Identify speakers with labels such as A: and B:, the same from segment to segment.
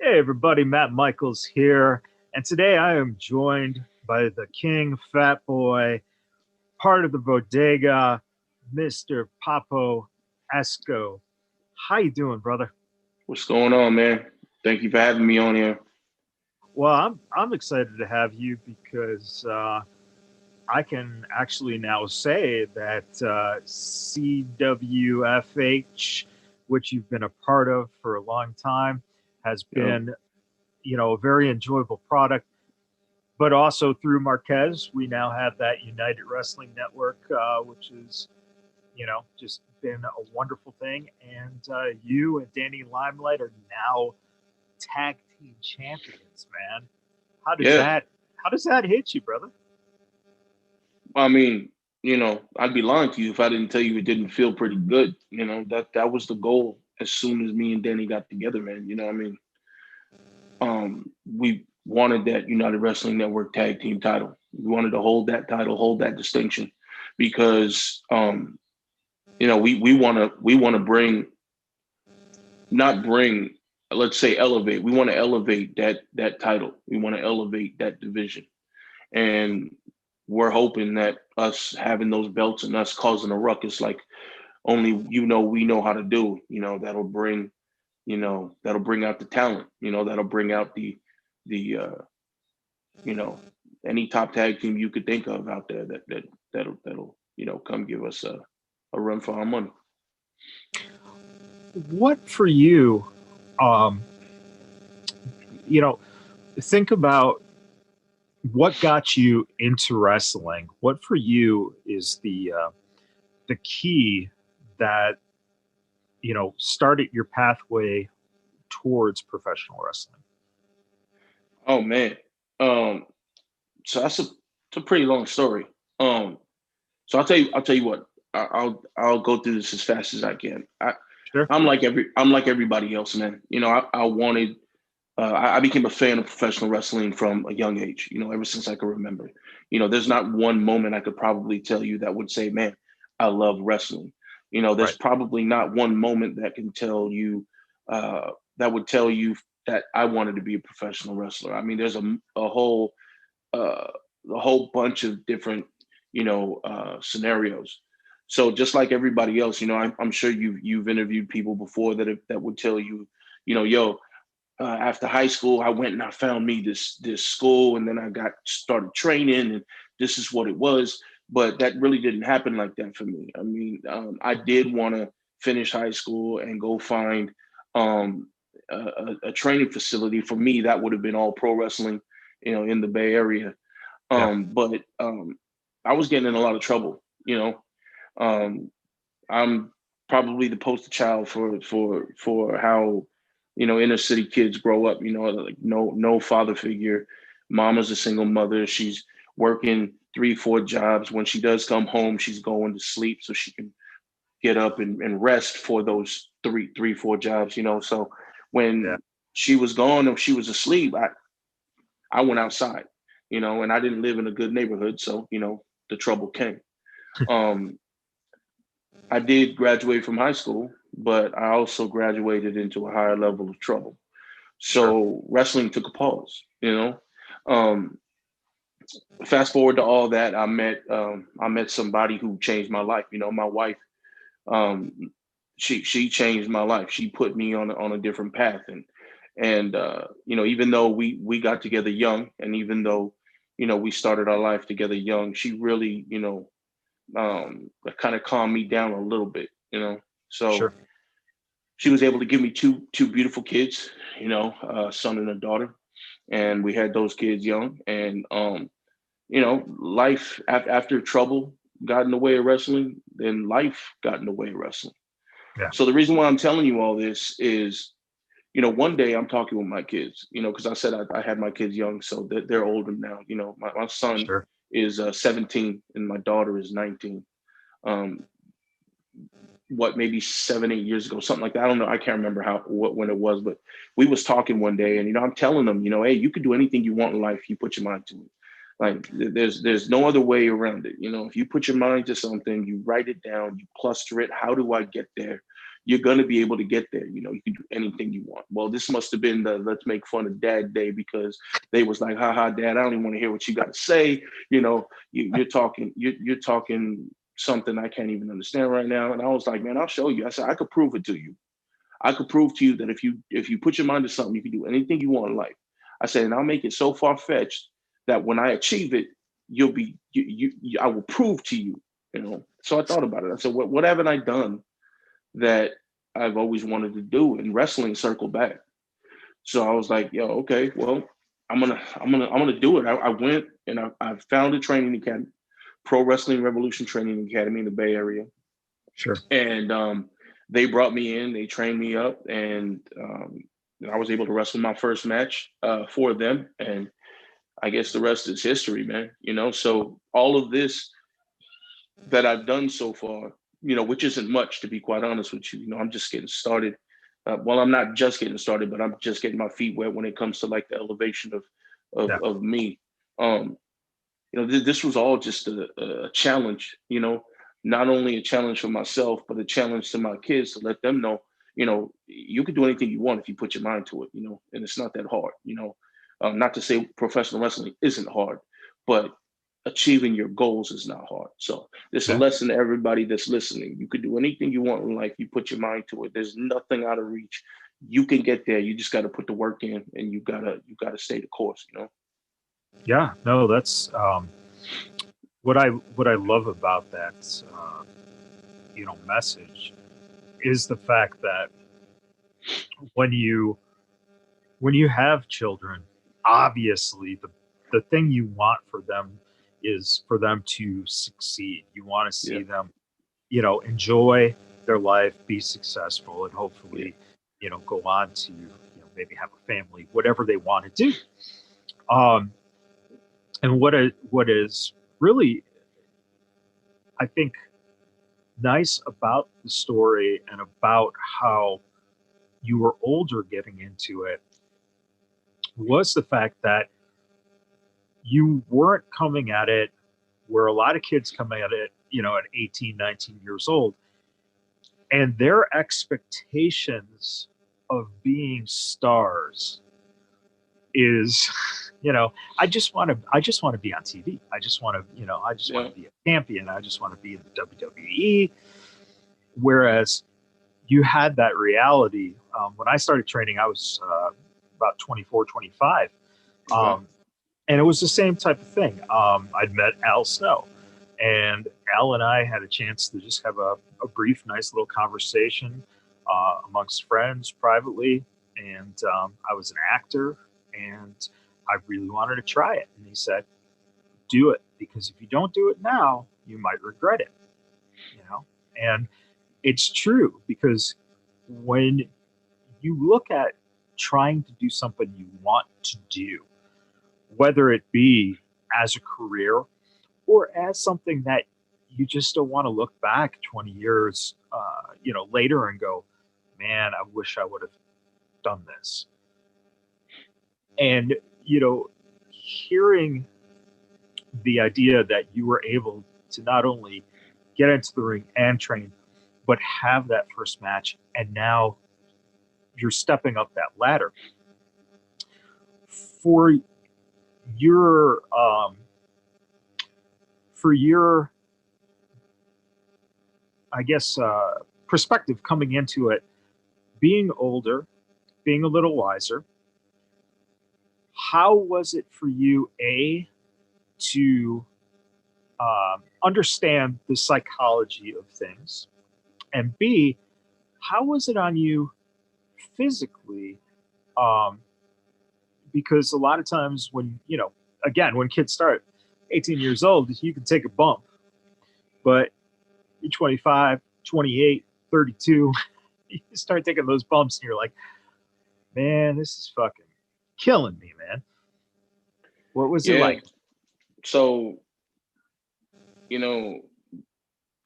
A: Hey everybody, Matt Michaels here, and today I am joined by the King Fat Boy, part of the Bodega, Mr. Papo Esco. How you doing, brother?
B: What's going on, man? Thank you for having me on here.
A: Well, I'm excited to have you because I can actually now say that CWFH, which you've been a part of for a long time, has
B: Yo,
A: been a very enjoyable product. But also through Marquez, we now have that United Wrestling Network, which is, just been a wonderful thing. And you and Danny Limelight are now tag team champions, man. How does
B: yeah.
A: that how does that hit you, brother?
B: I mean, I'd be lying to you if I didn't tell you it didn't feel pretty good. That was the goal as soon as me and Danny got together, man. We wanted that United Wrestling Network tag team title. We wanted to hold that title, hold that distinction, because we want to not bring, let's say, elevate. We want to elevate that title. We want to elevate that division. And we're hoping that us having those belts and us causing a ruckus like only we know how to do, that'll bring out the talent, that'll bring out the you know any top tag team you could think of out there that'll come give us a run for our money.
A: What for you, um, you know, think about what got you into wrestling. What for you is the key that started your pathway towards professional wrestling?
B: Oh man. Um so it's a pretty long story. Um so I'll tell you what. I'll go through this as fast as I can.
A: Sure.
B: I'm like everybody else, man. I wanted I became a fan of professional wrestling from a young age, ever since I could remember. There's not one moment I could probably tell you that would say, man, I love wrestling. There's
A: Right.
B: probably not one moment that can tell you, that would tell you that I wanted to be a professional wrestler. I mean, there's uh, a whole bunch of different, scenarios. So just like everybody else, I'm sure you've interviewed people before that would tell you, yo, after high school, I went and I found me this school, and then I got started training, and this is what it was. But that really didn't happen like that for me. I mean, I did want to finish high school and go find um, a training facility. For me, that would have been all pro wrestling, in the Bay Area.
A: Yeah.
B: But I was getting in a lot of trouble. Um, I'm probably the poster child for how inner city kids grow up. Like no father figure. Mama's a single mother. She's working 3 4 jobs. When she does come home, she's going to sleep so she can get up and rest for those three 4 jobs. So
A: Yeah.
B: when she was gone or she was asleep, I went outside. And I didn't live in a good neighborhood, so the trouble came. Um, I did graduate from high school, but I also graduated into a higher level of trouble.
A: Sure.
B: So wrestling took a pause. Um, Fast forward to all that, I met somebody who changed my life. My wife, um, she changed my life. She put me on a different path, and even though we got together young, and even though we started our life together young, she really kind of calmed me down a little bit. So
A: Sure.
B: she was able to give me two beautiful kids, a son and a daughter, and we had those kids young. And life after trouble got in the way of wrestling, then life got in the way of wrestling.
A: Yeah.
B: So the reason why I'm telling you all this is, one day I'm talking with my kids, because I said I had my kids young, so they're older now. My son
A: Sure.
B: is 17 and my daughter is 19. Um, what, maybe 7 8 years ago, something like that. I don't know, I can't remember when it was, but we was talking one day, and I'm telling them, hey, you could do anything you want in life, you put your mind to it. Like, there's no other way around it. If you put your mind to something, you write it down, you cluster it. How do I get there? you're going to be able to get there. You know, you can do anything you want. Well, this must have been the let's make fun of dad day, because they was like, haha, dad, I don't even want to hear what you got to say. You know, you're talking something I can't even understand right now. And I was like, man, I'll show you. I said, I could prove it to you. I could prove to you that if you put your mind to something, you can do anything you want in life. I said, and I'll make it so far fetched that when I achieve it, I will prove to you, you know. So I thought about it. I said, what haven't I done that I've always wanted to do? And wrestling circled back. So I was like, yo, okay, well, I'm gonna do it. I went and I found a training academy, Pro Wrestling Revolution Training Academy in the Bay Area.
A: Sure.
B: And they brought me in, they trained me up, and I was able to wrestle my first match for them. And I guess the rest is history, man. You know, so all of this that I've done so far, you know, which isn't much, to be quite honest with you. You know, I'm just getting started. Well, I'm not just getting started, but I'm just getting my feet wet when it comes to like the elevation of me. You know, this was all just a challenge, you know, not only a challenge for myself, but a challenge to my kids to let them know, you know, you can do anything you want if you put your mind to it, you know, and it's not that hard, you know. Not to say professional wrestling isn't hard, but achieving your goals is not hard. So it's a lesson to everybody that's listening. You could do anything you want in life. You put your mind to it. There's nothing out of reach. You can get there. You just got to put the work in, and you gotta stay the course, you know?
A: Yeah, no, that's what I love about that you know, message is the fact that when you have children, obviously the thing you want for them is for them to succeed. You want to see them, you know, enjoy their life, be successful, and hopefully, you know, go on to, you know, maybe have a family, whatever they want to do. And what is really, I think, nice about the story and about how you were older getting into it was the fact that you weren't coming at it where a lot of kids come at it, you know, at 18, 19 years old, and their expectations of being stars is, you know, I just want to be on TV. I just want to, you know, I just want to be a champion. I just want to be in the WWE. Whereas you had that reality. When I started training, I was about 24, 25. And it was the same type of thing. I'd met Al Snow, and Al and I had a chance to just have a brief, nice little conversation amongst friends privately. And I was an actor, and I really wanted to try it. And he said, do it, because if you don't do it now, you might regret it, you know? And it's true, because when you look at trying to do something you want to do, whether it be as a career or as something that you just don't want to look back 20 years, you know, later and go, man, I wish I would have done this. And, you know, hearing the idea that you were able to not only get into the ring and train, but have that first match, and now you're stepping up that ladder for your I guess perspective coming into it, being older, being a little wiser. How was it for you, to understand the psychology of things, and B, how was it on you physically? Because a lot of times when, you know, again, when kids start 18 years old, you can take a bump, but you're 25, 28, 32, you start taking those bumps and you're like, man, this is fucking killing me, man. What was it like?
B: So, you know,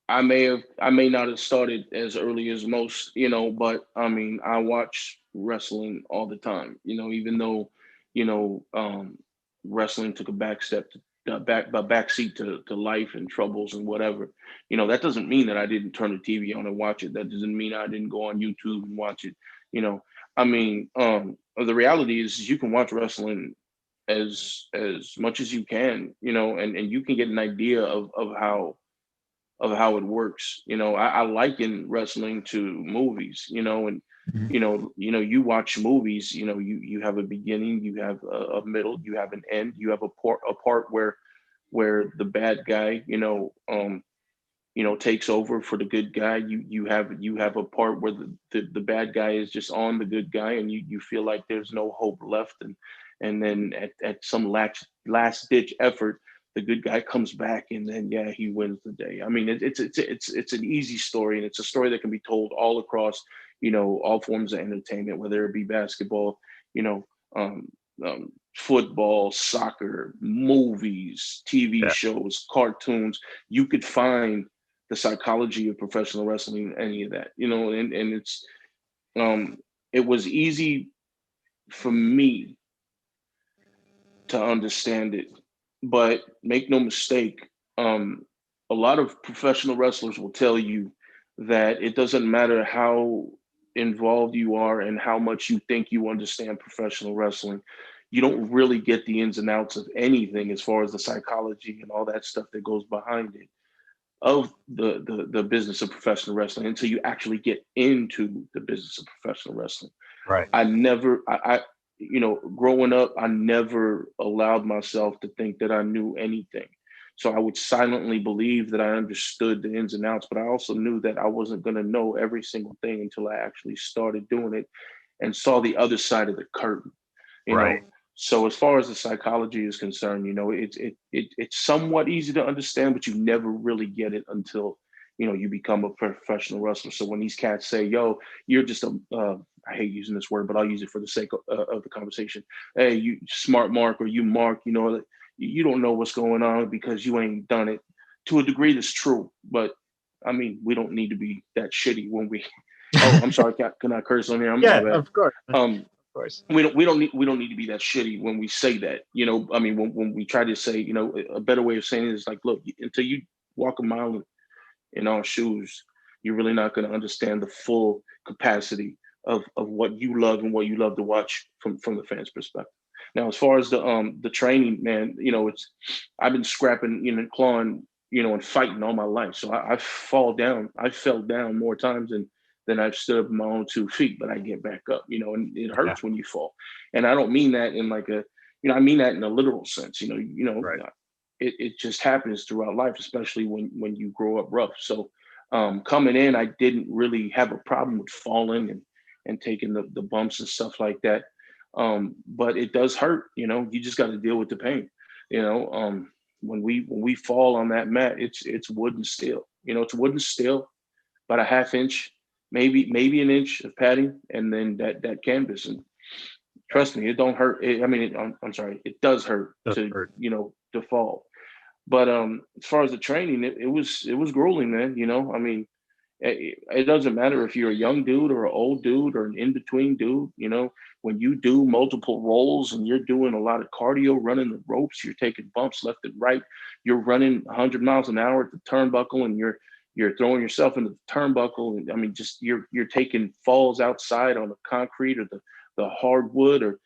B: I may not have started as early as most, you know, but I mean, I watch wrestling all the time, you know, even though, you know, wrestling took a back step backseat to life and troubles and whatever. That doesn't mean that I didn't turn the TV on and watch it. That doesn't mean I didn't go on YouTube and watch it. I mean, the reality is you can watch wrestling as much as you can, and you can get an idea of how it works. I liken wrestling to movies, and
C: Mhm.
B: you watch movies, you have a beginning, you have a middle, you have an end, you have a part where the bad guy, takes over for the good guy. You have a part where the bad guy is just on the good guy, and you feel like there's no hope left, and then at some last ditch effort, the good guy comes back, and then yeah, he wins the day. I mean, it's an easy story, and it's a story that can be told all across, all forms of entertainment, whether it be basketball, you know, um, football, soccer, movies, TV
A: Yeah.
B: shows, cartoons. You could find the psychology of professional wrestling, any of that, and um, it was easy for me to understand it. But make no mistake, a lot of professional wrestlers will tell you that it doesn't matter how involved you are and how much you think you understand professional wrestling. You don't really get the ins and outs of anything as far as the psychology and all that stuff that goes behind it of the business of professional wrestling until you actually get into the business of professional wrestling.
A: Right.
B: I never, growing up, I never allowed myself to think that I knew anything. So I would silently believe that I understood the ins and outs, but I also knew that I wasn't going to know every single thing until I actually started doing it and saw the other side of the curtain, you
A: Right.
B: know. So as far as the psychology is concerned, it's somewhat easy to understand, but you never really get it until you become a professional wrestler. So when these cats say, "Yo, you're just a," I hate using this word, but I'll use it for the sake of the conversation. Hey, you smart Mark, or you Mark, you don't know what's going on because you ain't done it. To a degree, that's true, but I mean, we don't need to be that shitty when we. Oh, I'm sorry, can I curse on here? I'm my
A: Yeah,
B: bad.
A: of course. Of
B: Um,
A: course.
B: we don't need to be that shitty when we say that. I mean, when we try to say, a better way of saying it is like, look, until you walk a mile in our shoes, you're really not going to understand the full capacity of what you love and what you love to watch from the fans' perspective. Now, as far as the training, man, I've been scrapping, clawing, and fighting all my life. So I fell down more times than I've stood up on my own 2 feet, but I get back up, and it
A: Yeah.
B: hurts when you fall. And I don't mean that in like I mean that in a literal sense,
A: Right.
B: it just happens throughout life, especially when you grow up rough. So coming in, I didn't really have a problem with falling and taking the bumps and stuff like that. But it does hurt, you just got to deal with the pain. When we fall on that mat, it's wood and steel. It's wood and steel, about a half inch, maybe an inch of padding, and then that canvas. And
A: Yeah.
B: trust me, it don't hurt. I'm sorry, it does hurt
A: Doesn't
B: to
A: hurt.
B: to fall. But as far as the training, it was grueling, man. I mean, it doesn't matter if you're a young dude or an old dude or an in between dude. When you do multiple rolls and you're doing a lot of cardio, running the ropes, you're taking bumps left and right. You're running 100 miles an hour at the turnbuckle, and you're throwing yourself into the turnbuckle. And I mean, just you're taking falls outside on the concrete or the hardwood, or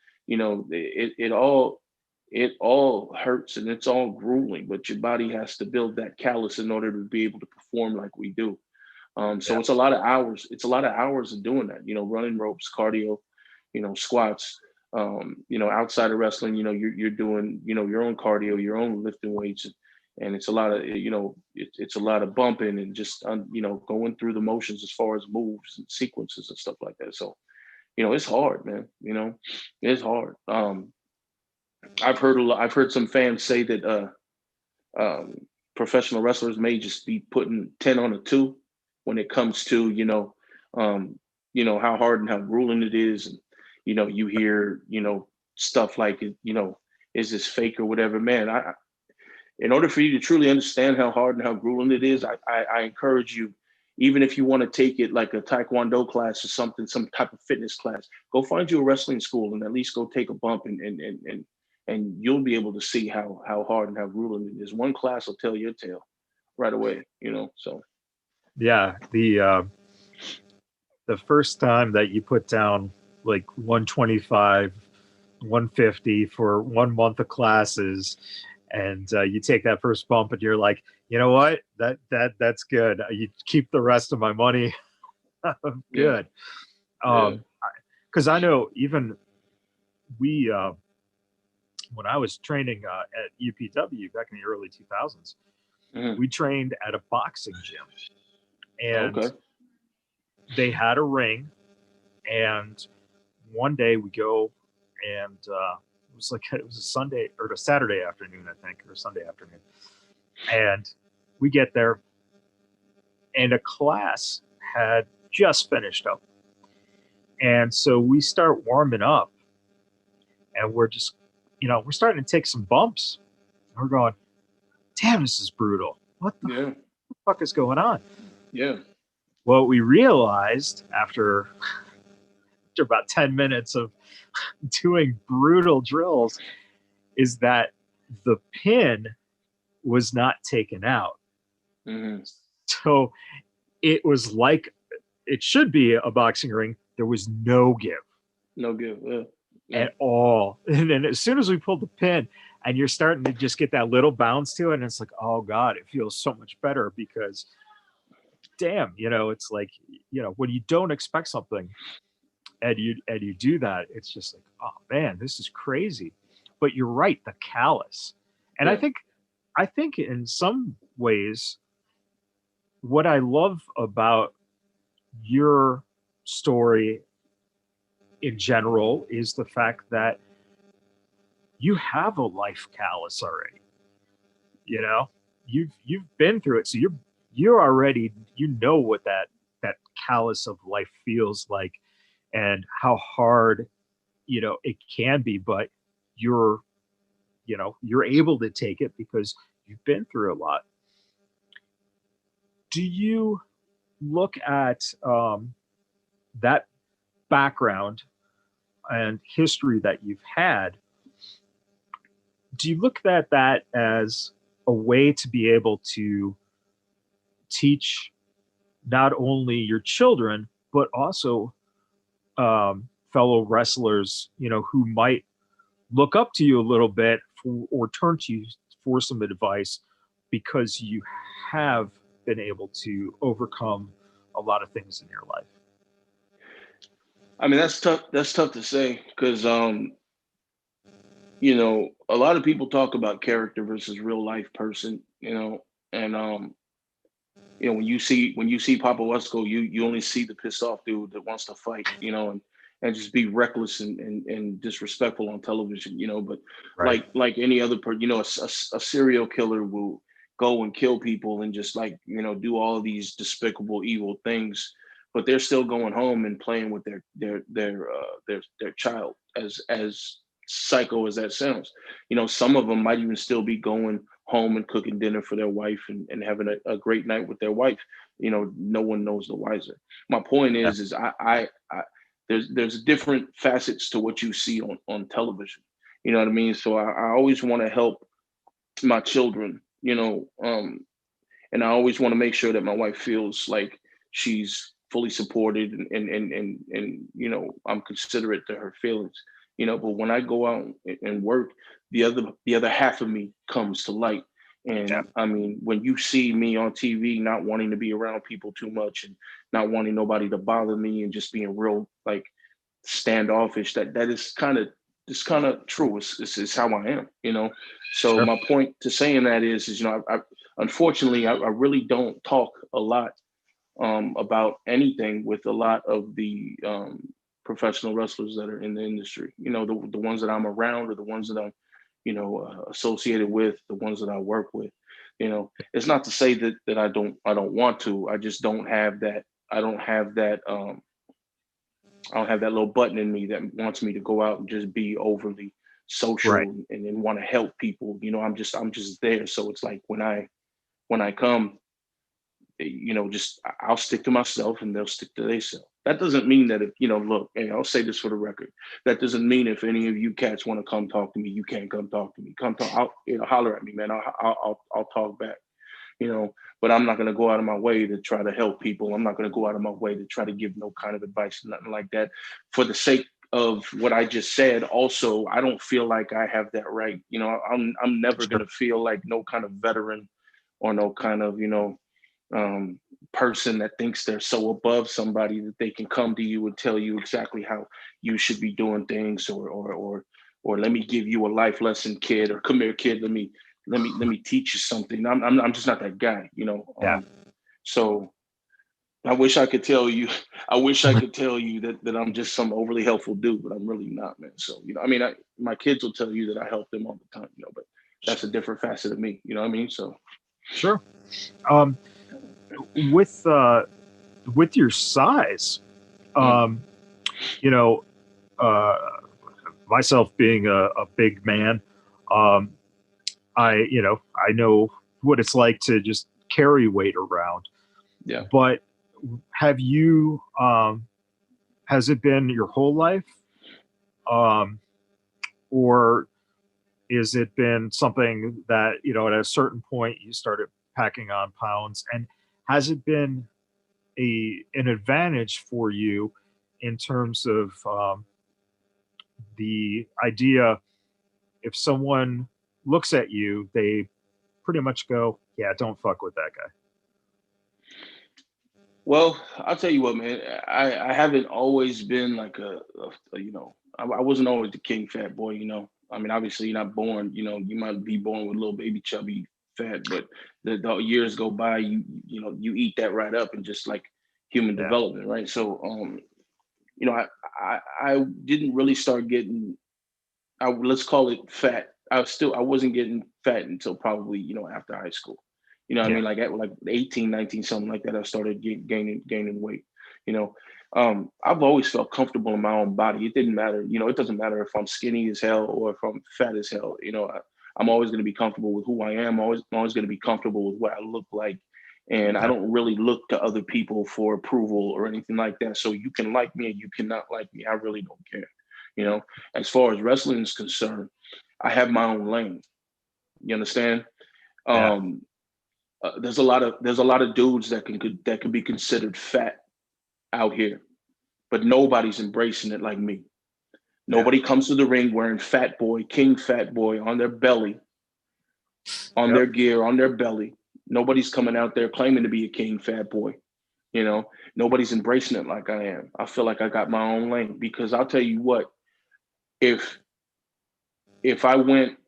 B: it all hurts and it's all grueling, but your body has to build that callus in order to be able to perform like we do. So
A: Yeah.
B: it's a lot of hours. It's a lot of hours of doing that, running ropes, cardio, squats, outside of wrestling, you're doing, your own cardio, your own lifting weights. And it's a lot of, it's a lot of bumping and just, going through the motions as far as moves and sequences and stuff like that. So, it's hard, man. It's hard. I've heard some fans say that professional wrestlers may just be putting 10 on a 2 when it comes to how hard and how grueling it is. And you hear stuff like, is this fake or whatever. Man, in order for you to truly understand how hard and how grueling it is, I encourage you, even if you want to take it like a taekwondo class or something, some type of fitness class, go find you a wrestling school and at least go take a bump and and you'll be able to see how hard and how grueling it is. One class will tell your tale right away, so.
A: Yeah, the first time that you put down like 125, 150 for 1 month of classes, and you take that first bump, and you're like, you know what, that's good. You keep the rest of my money. Good.
B: Yeah.
A: Because I know even we, when I was training at UPW back in the early 2000s, we trained at a boxing gym, and they had a ring. And one day we go, and it was a Sunday or a Saturday afternoon, I think, or Sunday afternoon. And we get there, and a class had just finished up. And so we start warming up, and we're just, we're starting to take some bumps. We're going, damn, this is brutal. What the fuck is going on?
B: Yeah.
A: What we realized after about 10 minutes of doing brutal drills is that the pin was not taken out. So it was like it should be a boxing ring. There was no give.
B: No give.
A: At all. And then as soon as we pulled the pin, and you're starting to just get that little bounce to it, and it's like, oh God, it feels so much better, because damn, it's like, when you don't expect something and you do that, it's just like, oh man, this is crazy. But you're right, the callus. And I think in some ways, what I love about your story in general is the fact that you have a life callus already. You've been through it, so you're already, what that callus of life feels like, and how hard it can be, but you're able to take it because you've been through a lot. Do you look at that background and history that you've had? Do you look at that as a way to be able to teach not only your children, but also fellow wrestlers, who might look up to you a little bit or turn to you for some advice, because you have been able to overcome a lot of things in your life?
B: I mean, that's tough. That's tough to say, because a lot of people talk about character versus real life person, and when you see Papo Esco, you only see the pissed off dude that wants to fight, and just be reckless and disrespectful on television, but
A: Right.
B: like any other person, a serial killer will go and kill people and just do all of these despicable, evil things, but they're still going home and playing with their child, as psycho as that sounds. Some of them might even still be going home and cooking dinner for their wife and having a great night with their wife. No one knows the wiser. My point is I there's different facets to what you see on television. You know what I mean? So I always want to help my children, and I always want to make sure that my wife feels like she's fully supported and I'm considerate to her feelings. But when I go out and work, the other half of me comes to light. And I mean, when you see me on TV not wanting to be around people too much and not wanting nobody to bother me and just being real like standoffish, that is kind of true. It's how I am, So
A: Sure.
B: my point to saying that is I unfortunately I really don't talk a lot about anything with a lot of the professional wrestlers that are in the industry. The ones that I'm around, or the ones that I'm associated with, the ones that I work with. It's not to say that I don't want to. I just don't have that. I don't have that little button in me that wants me to go out and just be overly social,
A: Right.
B: and want to help people. I'm just there. So it's like when I come, just I'll stick to myself and they'll stick to themselves. That doesn't mean that if, look, and I'll say this for the record, that doesn't mean if any of you cats want to come talk to me, you can't come talk to me. Come talk, holler at me, man. I'll talk back, but I'm not going to go out of my way to try to help people. I'm not going to go out of my way to try to give no kind of advice, nothing like that. For the sake of what I just said, also, I don't feel like I have that right. I'm never going to feel like no kind of veteran or no kind of, person that thinks they're so above somebody that they can come to you and tell you exactly how you should be doing things, or let me give you a life lesson, kid, or come here, kid, let me teach you something. I'm just not that guy, So I wish I could tell you that I'm just some overly helpful dude, but I'm really not, man. So, my kids will tell you that I help them all the time, but that's a different facet of me, you know what I mean? So
A: Sure. With your size, myself being a big man, I know what it's like to just carry weight around.
B: Yeah.
A: But have you, has it been your whole life? Or is it been something that, at a certain point you started packing on pounds, and has it been an advantage for you in terms of the idea, if someone looks at you, they pretty much go, yeah, don't fuck with that guy?
B: Well, I'll tell you what, man. I haven't always been like I wasn't always the king fat boy. Obviously you're not born. You might be born with a little baby chubby fat, but the years go by. You eat that right up, and just like human development, right? So, I didn't really start getting, let's call it fat. I wasn't getting fat until probably after high school. I mean, like at like 18, 19, something like that, I started gaining weight. I've always felt comfortable in my own body. It didn't matter. It doesn't matter if I'm skinny as hell or if I'm fat as hell. I'm always going to be comfortable with who I am. I'm always going to be comfortable with what I look like. And I don't really look to other people for approval or anything like that. So you can like me and you cannot like me. I really don't care. As far as wrestling is concerned, I have my own lane. You understand? There's a lot of dudes that can be considered fat out here, but nobody's embracing it like me. Nobody comes to the ring wearing fat boy, king fat boy on their belly, on their gear, on their belly. Nobody's coming out there claiming to be a king fat boy. Nobody's embracing it like I am. I feel like I got my own lane, because I'll tell you what, if I went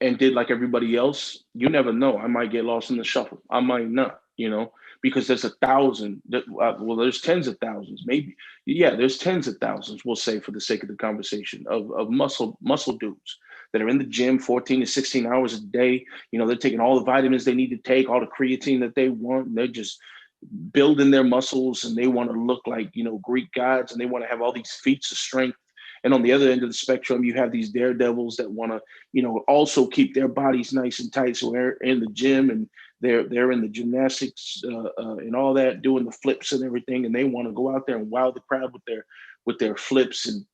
B: and did like everybody else, you never know. I might get lost in the shuffle. I might not, because there's 1,000. Well, there's tens of thousands, maybe. Yeah, there's tens of thousands, we'll say for the sake of the conversation, of muscle dudes that are in the gym 14 to 16 hours a day. They're taking all the vitamins they need to take, all the creatine that they want. And they're just building their muscles, and they want to look like, Greek gods, and they want to have all these feats of strength. And on the other end of the spectrum, you have these daredevils that want to, also keep their bodies nice and tight. So they're in the gym and they're in the gymnastics and all that, doing the flips and everything. And they want to go out there and wow the crowd with their flips and,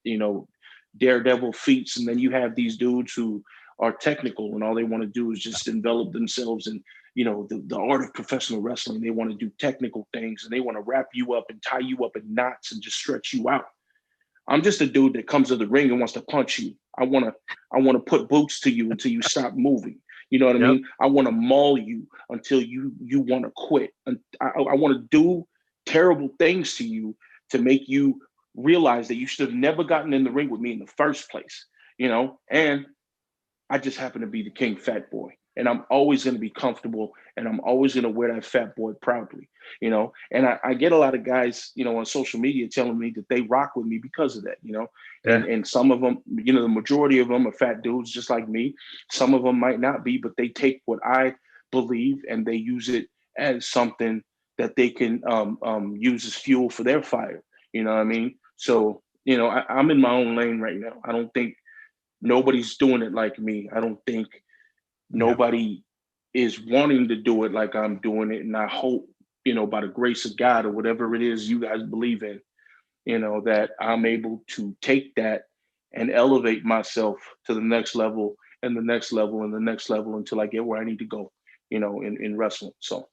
B: daredevil feats. And then you have these dudes who are technical, and all they want to do is just envelop themselves in, the art of professional wrestling. They want to do technical things, and they want to wrap you up and tie you up in knots and just stretch you out. I'm just a dude that comes to the ring and wants to punch you. I want to put boots to you until you stop moving. You know what I mean? I want to maul you until you want to quit. And I want to do terrible things to you to make you realize that you should have never gotten in the ring with me in the first place. And I just happen to be the king fat boy. And I'm always going to be comfortable, and I'm always going to wear that fat boy proudly, and I get a lot of guys, on social media telling me that they rock with me because of that, and some of them, the majority of them are fat dudes just like me. Some of them might not be, but they take what I believe and they use it as something that they can use as fuel for their fire. You know what I mean? So, I'm in my own lane right now. I don't think nobody's doing it like me. I don't think nobody is wanting to do it like I'm doing it. And I hope by the grace of God or whatever it is you guys believe in, that I'm able to take that and elevate myself to the next level and the next level and the next level until I get where I need to go, in wrestling. So,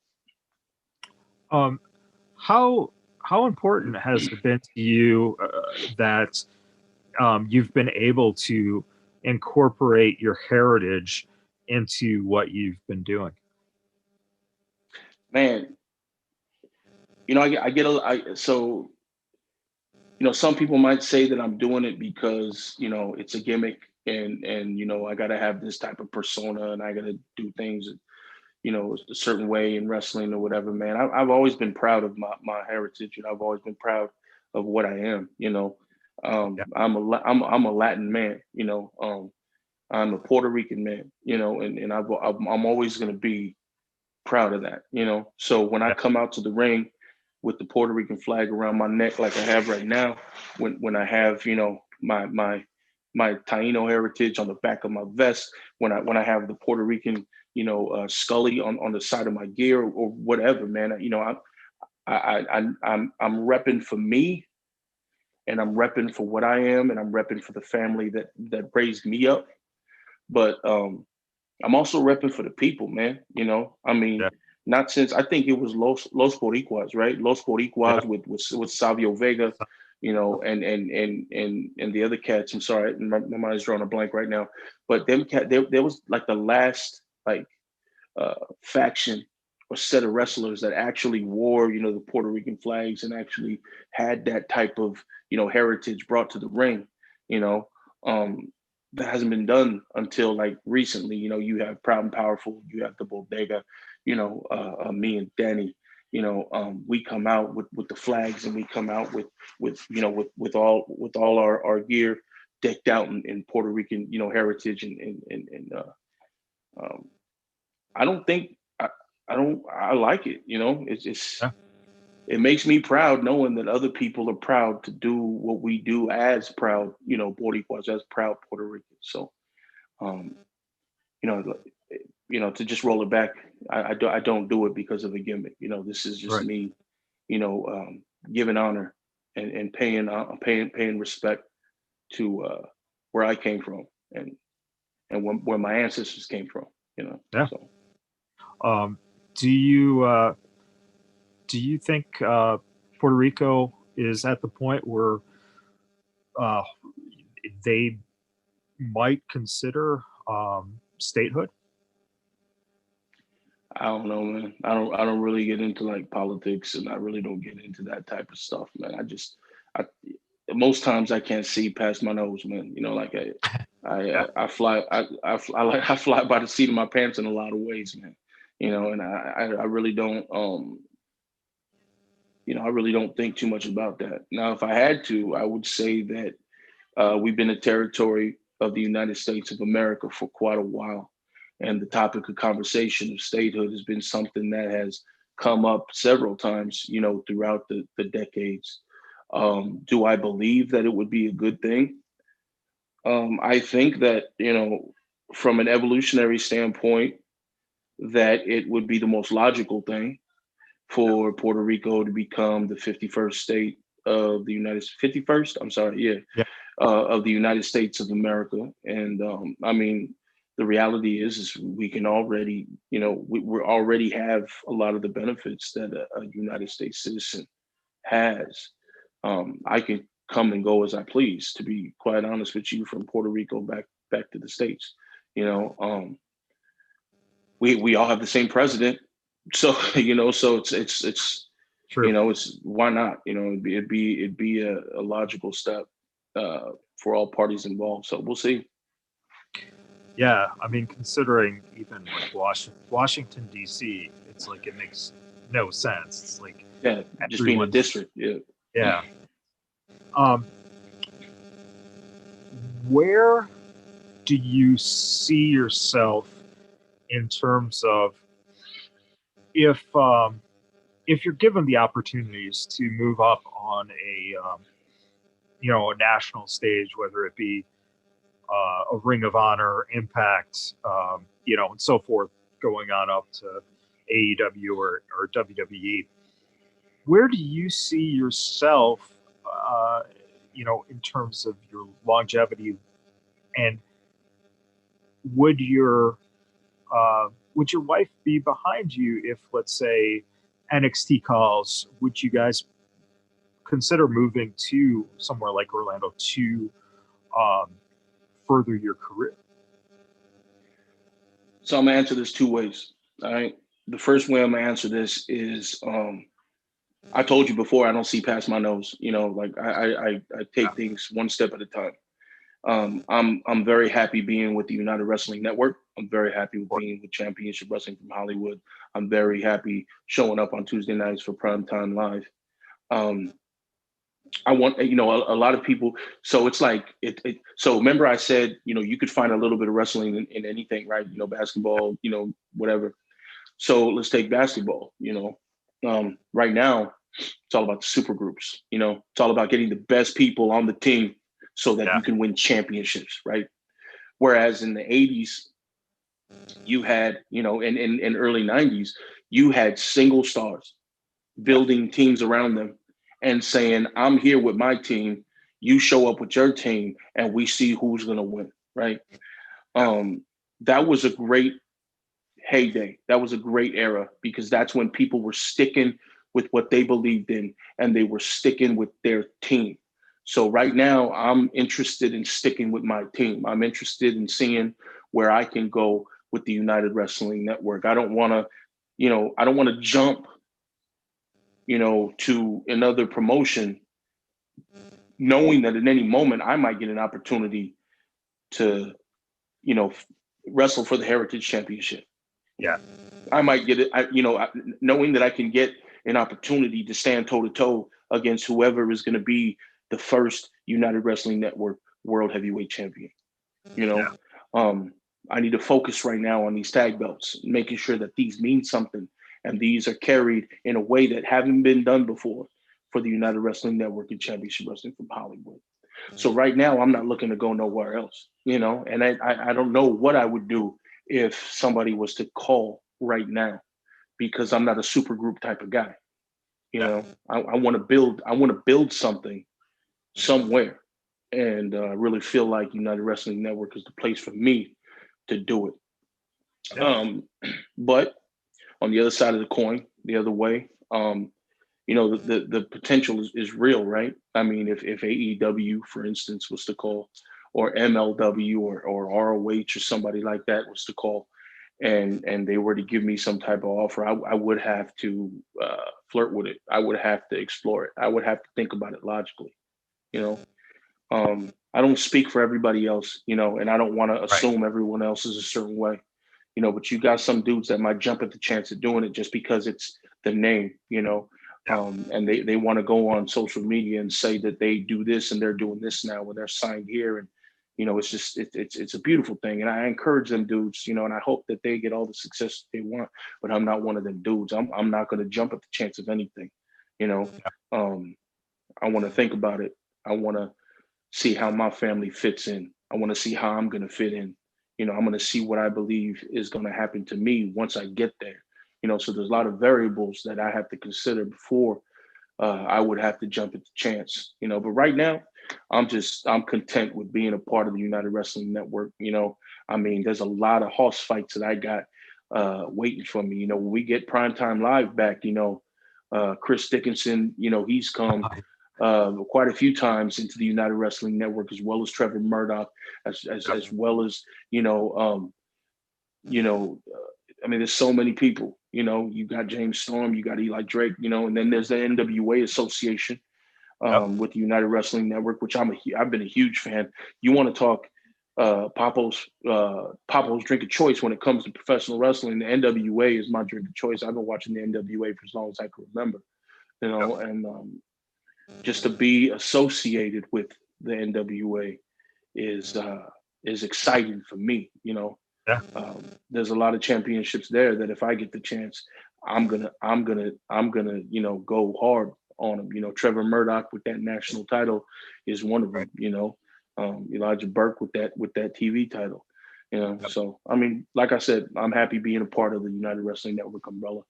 A: Um, how important has it been to you that you've been able to incorporate your heritage into what you've been doing?
B: man, I get so, some people might say that I'm doing it because, it's a gimmick and, I got to have this type of persona and I got to do things, a certain way in wrestling or whatever, man. I've always been proud of my heritage, and I've always been proud of what I am.
A: Yeah.
B: I'm a Latin man. I'm a Puerto Rican man. And I'm always going to be proud of that. So when I
A: Yeah.
B: come out to the ring with the Puerto Rican flag around my neck, like I have right now, when I have my Taino heritage on the back of my vest, when I have the Puerto Rican Scully on the side of my gear or whatever, man. I'm repping for me, and I'm repping for what I am, and I'm repping for the family that raised me up. But I'm also repping for the people, man. I mean,
A: Yeah.
B: not since I think it was Los Boricuas, right? Los
A: Yeah.
B: Boricuas with Savio Vega, and the other cats. I'm sorry, my mind is drawing a blank right now. But them cat, there was like the last like faction or set of wrestlers that actually wore, the Puerto Rican flags and actually had that type of, heritage brought to the ring. You know, um, that hasn't been done until like recently. You have Proud and Powerful, you have the Bodega, me and Danny. We come out with the flags, and we come out with all our gear decked out in Puerto Rican, heritage and um, I don't think I like it.
A: Yeah.
B: It makes me proud knowing that other people are proud to do what we do as proud, Boricuas, as proud Puerto Ricans. So, um, you know, to just roll it back, I don't do it because of a gimmick. This is just
A: Right.
B: me, giving honor and paying respect to where I came from and where my ancestors came from.
A: Yeah.
B: So.
A: Um, do you think Puerto Rico is at the point where uh, they might consider statehood?
B: I don't know, man. I don't really get into like politics, and I really don't get into that type of stuff, man. I most times I can't see past my nose, man. Like
A: Yeah.
B: I fly I fly by the seat of my pants in a lot of ways, man. And I really don't I really don't think too much about that. Now, if I had to, I would say that we've been a territory of the United States of America for quite a while. And the topic of conversation of statehood has been something that has come up several times, throughout the decades. Do I believe that it would be a good thing? I think that, from an evolutionary standpoint, that it would be the most logical thing
A: Yeah.
B: for Puerto Rico to become the 51st state of the United 51st. I'm sorry, yeah,
A: Yeah.
B: of the United States of America. And I mean, the reality is we can already, we already have a lot of the benefits that a United States citizen has. I can come and go as I please, to be quite honest with you, from Puerto Rico back to the States. We all have the same president, so so
A: True.
B: it's why not? It'd be a logical step for all parties involved. So we'll see.
A: Yeah. I mean, considering even like Washington D.C., it's like it makes no sense. It's like
B: Yeah, just being a
A: everyone's
B: district. Yeah.
A: yeah. Um, where do you see yourself in terms of if um, if you're given the opportunities to move up on a national stage, whether it be a Ring of Honor, Impact, and so forth, going on up to AEW or WWE. where do you see yourself, in terms of your longevity, and would your would your wife be behind you if, let's say, NXT calls? Would you guys consider moving to somewhere like Orlando to um, further your career?
B: So I'm gonna answer this two ways. All right. The first way I'm gonna answer this is I told you before, I don't see past my nose. Like I take things one step at a time. I'm very happy being with the United Wrestling Network. I'm very happy with being with Championship Wrestling from Hollywood. I'm very happy showing up on Tuesday nights for Primetime Live. I want, a lot of people. So it's like so remember I said, you could find a little bit of wrestling in anything, right? Basketball, whatever. So let's take basketball. Right now it's all about the super groups. It's all about getting the best people on the team so that you can win championships, right? Whereas in the 80s, you had, in early 90s, you had single stars building teams around them and saying, I'm here with my team, you show up with your team, and we see who's going to win, right? That was a great heyday. That was a great era, because that's when people were sticking with what they believed in, and they were sticking with their team. So right now, I'm interested in sticking with my team. I'm interested in seeing where I can go with the United Wrestling Network. I don't want to jump, to another promotion, knowing that at any moment I might get an opportunity to, wrestle for the Heritage Championship.
A: Yeah.
B: I might get it, knowing that I can get an opportunity to stand toe to toe against whoever is going to be the first United Wrestling Network World Heavyweight Champion. I need to focus right now on these tag belts, making sure that these mean something, and these are carried in a way that haven't been done before for the United Wrestling Network and Championship Wrestling from Hollywood. So right now, I'm not looking to go nowhere else, and I don't know what I would do if somebody was to call right now, because I'm not a super group type of guy. I want to build something somewhere, and really feel like United Wrestling Network is the place for me to do it. But on the other side of the coin, the other way, the potential is real, right? I mean, if AEW, for instance, was to call, or MLW or ROH or somebody like that was to call, and they were to give me some type of offer, I would have to flirt with it. I would have to explore it. I would have to think about it logically. I don't speak for everybody else, and I don't want to assume everyone else is a certain way, but you got some dudes that might jump at the chance of doing it just because it's the name, and they want to go on social media and say that they do this and they're doing this now when they're signed here. And, it's just, it's a beautiful thing. And I encourage them dudes, and I hope that they get all the success they want, but I'm not one of them dudes. I'm not going to jump at the chance of anything, I want to think about it. I want to see how my family fits in. I want to see how I'm going to fit in. I'm going to see what I believe is going to happen to me once I get there. So there's a lot of variables that I have to consider before I would have to jump at the chance. But right now, I'm content with being a part of the United Wrestling Network. I mean, there's a lot of horse fights that I got waiting for me. When we get Primetime Live back, Chris Dickinson, he's come quite a few times into the United Wrestling Network, as well as Trevor Murdoch, as well as I mean, there's so many people. You got James Storm, you got Eli Drake, and then there's the NWA Association with the United Wrestling Network, which I've been a huge fan. You want to talk Papo's drink of choice when it comes to professional wrestling? The NWA is my drink of choice. I've been watching the NWA for as long as I can remember, and just to be associated with the NWA is exciting for me. There's a lot of championships there that if I get the chance, I'm gonna go hard on them. Trevor Murdoch with that national title is one of them. Elijah Burke with that TV title. So I mean, like I said, I'm happy being a part of the United Wrestling Network umbrella,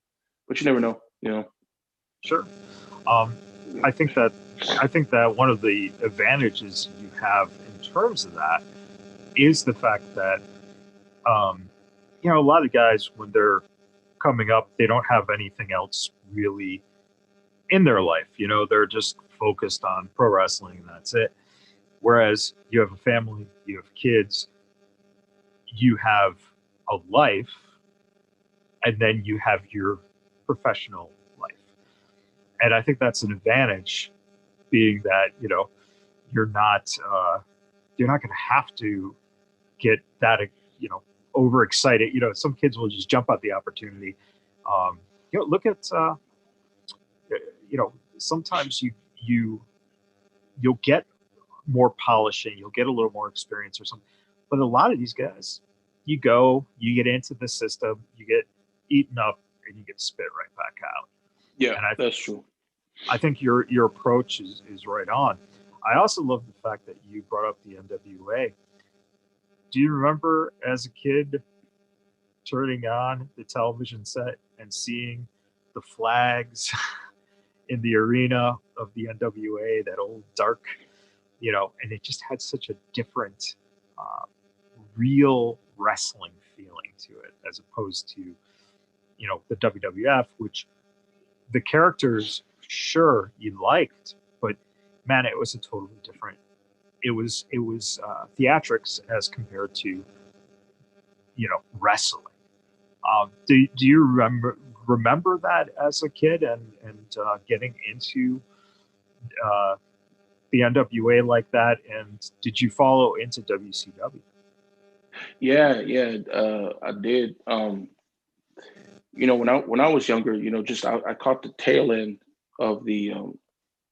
B: but you never know.
A: Sure. Um, I think that one of the advantages you have in terms of that is the fact that you know, a lot of guys when they're coming up, they don't have anything else really in their life. You know, they're just focused on pro wrestling and that's it. Whereas you have a family, you have kids, you have a life, and then you have your professional life. And I think that's an advantage, being that, you know, you're not going to have to get that, you know, overexcited. You know, some kids will just jump at the opportunity. You know, look at you know, sometimes you'll get more polishing, you'll get a little more experience or something. But a lot of these guys, you go, you get into the system, you get eaten up, and you get spit right back out.
B: Yeah,
A: And
B: that's true.
A: I think your approach is right on. I also love the fact that you brought up the NWA. Do you remember as a kid turning on the television set and seeing the flags in the arena of the NWA, that old dark, you know, and it just had such a different, uh, real wrestling feeling to it as opposed to, you know, the WWF, which the characters, sure, you liked, but man, it was a totally different. It was theatrics as compared to, you know, wrestling. Do you remember that as a kid and getting into the NWA like that? And did you follow into WCW?
B: Yeah, I did. You know, when I was younger, you know, just I caught the tail end of the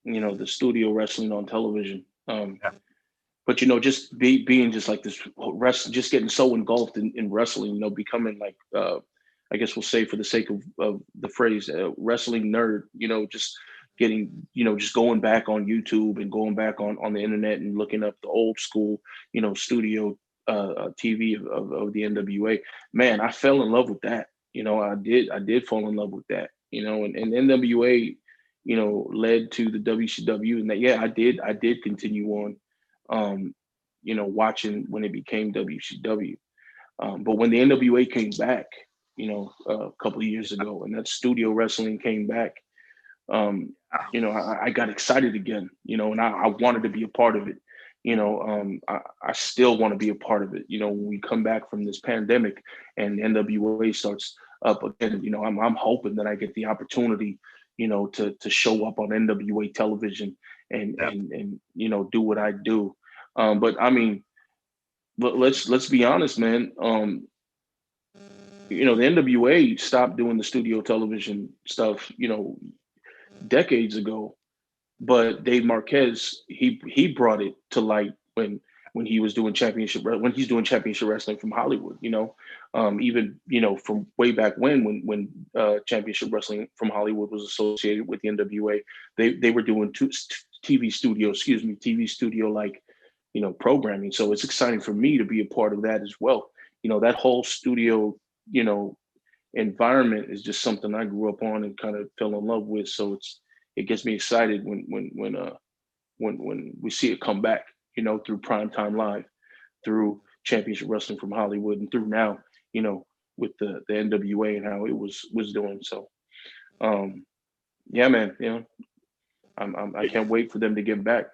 B: you know, the studio wrestling on television.
A: Yeah,
B: But you know, just being just like this just getting so engulfed in wrestling, you know, becoming like I guess we'll say for the sake of the phrase wrestling nerd, you know, just getting, you know, just going back on YouTube and going back on the internet and looking up the old school, you know, studio TV of the NWA. Man, I fell in love with that. You know, I did fall in love with that. You know, and NWA, you know, led to the WCW, and that, yeah, I did continue on, um, you know, watching when it became WCW. But when the NWA came back, you know, a couple of years ago, and that studio wrestling came back, um, you know, I got excited again, you know, and I wanted to be a part of it. You know, I still want to be a part of it. You know, when we come back from this pandemic and NWA starts up again, you know, I'm hoping that I get the opportunity, you know, to show up on NWA television
A: yeah,
B: and you know, do what I do. But I mean, let's be honest, man. You know, the NWA stopped doing the studio television stuff, you know, decades ago. But Dave Marquez, he brought it to light when he was doing when he's doing championship wrestling from Hollywood. You know, even, you know, from way back when championship wrestling from Hollywood was associated with the NWA, they were doing TV studio, excuse me, TV studio like, you know, programming. So it's exciting for me to be a part of that as well. You know, that whole studio, you know, environment is just something I grew up on and kind of fell in love with. So it gets me excited when we see it come back, you know, through Primetime Live, through Championship Wrestling from Hollywood, and through now, you know, with the NWA and how it was doing. So yeah, man, you know, I can't wait for them to get back.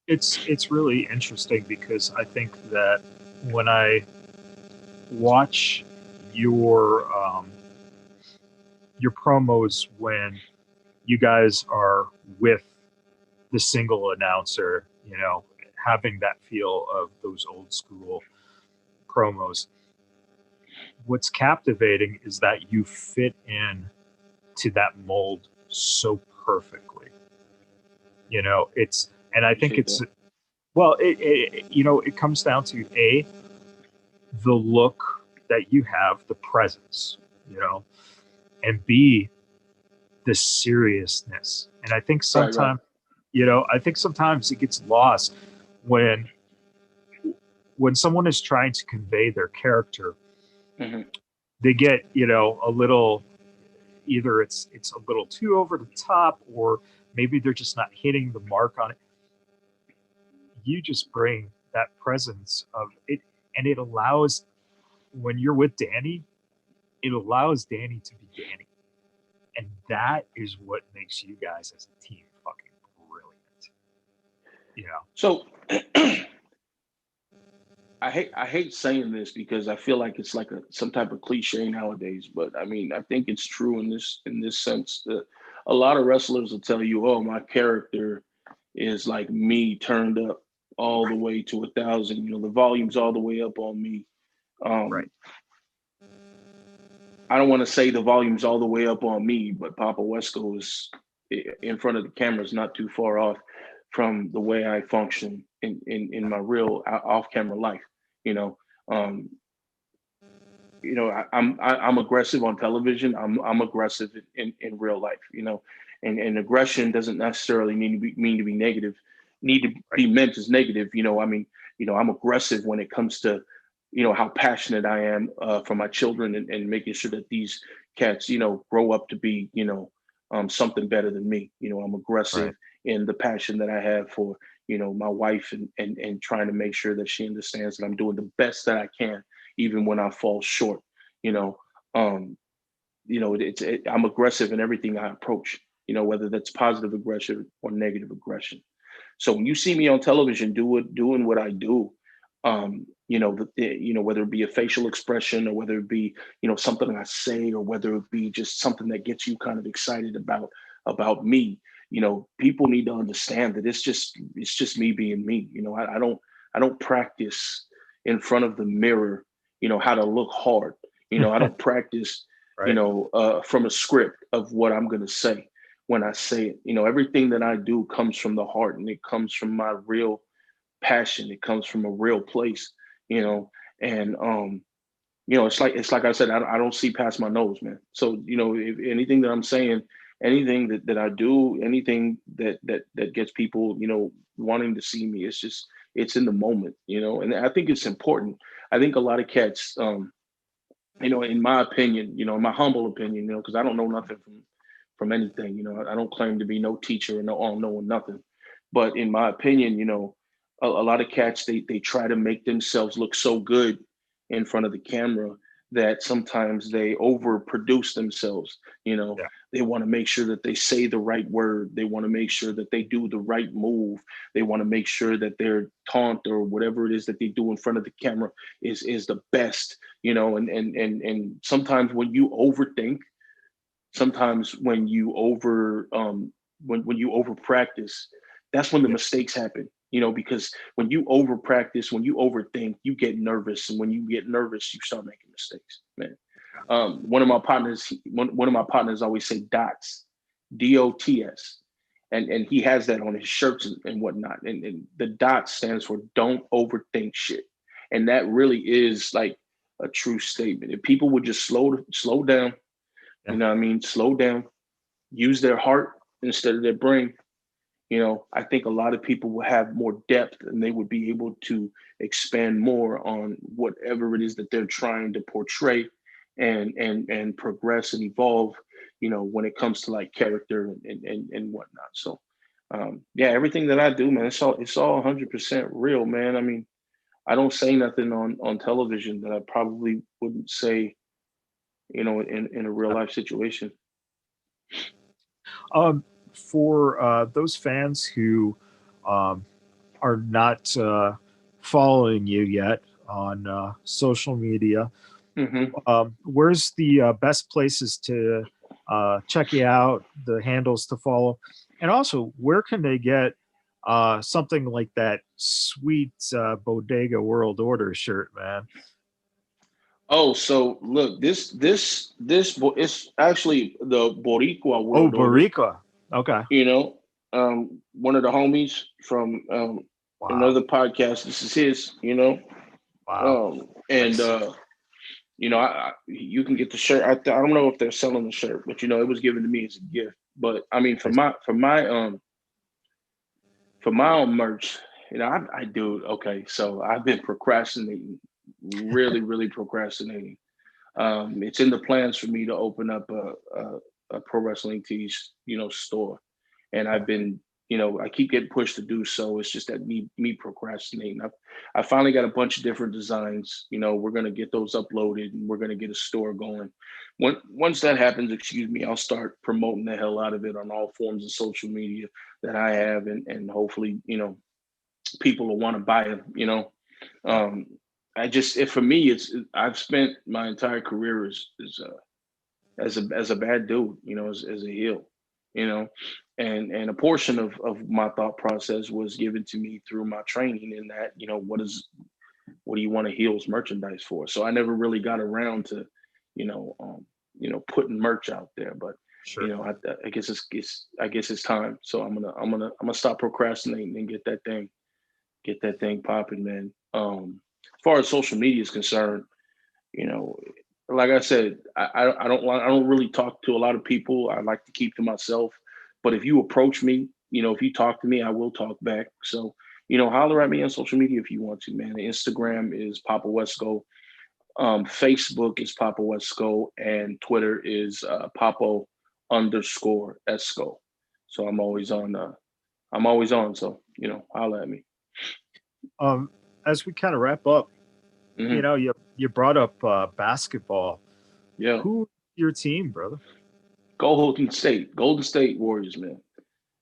A: it's really interesting because I think that when I watch your promos when you guys are with the single announcer, you know, having that feel of those old school promos. What's captivating is that you fit in to that mold so perfectly. You know, and I think
B: Appreciate
A: it's,
B: that.
A: well, you know, it comes down to the look that you have, the presence, you know, and B, the seriousness. And I think
B: Right.
A: sometimes, you know, I think sometimes it gets lost when someone is trying to convey their character.
B: Hmm.
A: They get, you know, a little, either it's a little too over the top, or maybe they're just not hitting the mark on it. You just bring that presence of it, and it allows, when you're with Danny, it allows Danny to be Danny. And that is what makes you guys as a team fucking brilliant. You know?
B: So I hate saying this because I feel like it's like some type of cliche nowadays, but I mean, I think it's true in this sense that a lot of wrestlers will tell you, "Oh, my character is like me turned up all the way to 1,000. You know, the volume's all the way up on me."
A: Right.
B: I don't want to say the volume's all the way up on me, but Papo Esco is in front of the camera is not too far off from the way I function in my real off-camera life. You know, I'm aggressive on television. I'm aggressive in real life. You know, and aggression doesn't necessarily mean to be negative. Need to be meant as negative. You know, I mean, you know, I'm aggressive when it comes to, you know, how passionate I am for my children and making sure that these cats, you know, grow up to be, you know, something better than me. You know, I'm aggressive in the passion that I have for, you know, my wife and trying to make sure that she understands that I'm doing the best that I can, even when I fall short. You know, I'm aggressive in everything I approach. You know, whether that's positive aggression or negative aggression. So when you see me on television doing what I do, you know, whether it be a facial expression or whether it be, you know, something I say or whether it be just something that gets you kind of excited about me, you know, people need to understand that it's just me being me. You know, I don't practice in front of the mirror, you know, how to look hard. You know, I don't practice, you know, from a script of what I'm going to say when I say it. You know, everything that I do comes from the heart and it comes from my real passion. It comes from a real place, you know, and you know, it's like I said, I don't see past my nose, man. So, you know, if anything that I'm saying, anything that I do, anything that gets people, you know, wanting to see me, it's in the moment, you know, and I think it's important. I think a lot of cats, you know, in my opinion, you know, in my humble opinion, you know, because I don't know nothing from anything, you know, I don't claim to be no teacher or no all knowing nothing, but in my opinion, you know, a lot of cats they try to make themselves look so good in front of the camera that sometimes they overproduce themselves. You know, they want to make sure that they say the right word. They want to make sure that they do the right move. They want to make sure that their taunt or whatever it is that they do in front of the camera is the best. You know, and sometimes when you overthink, sometimes when you when you over practice, that's when the mistakes happen. You know, because when you over practice, when you overthink, you get nervous, and when you get nervous, you start making mistakes, man. One of my partners always say dots, DOTS, and he has that on his shirts and whatnot. And the dot stands for don't overthink shit, and that really is like a true statement. If people would just slow down, you know what I mean, slow down, use their heart instead of their brain. You know, I think a lot of people will have more depth and they would be able to expand more on whatever it is that they're trying to portray and progress and evolve, you know, when it comes to like character and whatnot. So yeah, everything that I do, man, it's all 100% real, man. I mean, I don't say nothing on television that I probably wouldn't say, you know, in a real life situation.
A: For those fans who are not following you yet on social media, where's the best places to check you out, the handles to follow, and also where can they get something like that sweet Bodega World Order shirt, man?
B: Oh, so look, it's actually the Boricua World Order.
A: Boricua. Okay.
B: You know, one of the homies from another podcast. This is his. You know, and
A: nice.
B: You know, you can get the shirt. I don't know if they're selling the shirt, but you know, it was given to me as a gift. But I mean, for my own merch, you know, I do. Okay, so I've been procrastinating, really procrastinating. It's in the plans for me to open up a pro wrestling tees, store. And I've been, I keep getting pushed to do so. It's just that me procrastinating. I finally got a bunch of different designs. We're gonna get those uploaded and we're gonna get a store going. Once that happens, excuse me, I'll start promoting the hell out of it on all forms of social media that I have, and hopefully, people will want to buy them. For me, I've spent my entire career as a bad dude, as a heel, and a portion of my thought process was given to me through my training in that, what do you want a heel's merchandise for? So I never really got around to, putting merch out there, but
A: Sure.
B: I guess it's time. So I'm gonna stop procrastinating and get that thing popping, man. As far as social media is concerned, like I said, I don't really talk to a lot of people. I like to keep to myself. But if you approach me, if you talk to me, I will talk back. So, holler at me on social media if you want to, man. Instagram is Papo Esco. Facebook is Papo Esco, and Twitter is Papo_Esco. So I'm always on. So holler at me.
A: As we kind of wrap up,
B: Mm-hmm.
A: you brought up basketball.
B: Yeah.
A: Who's your team, brother?
B: Golden State Warriors, man.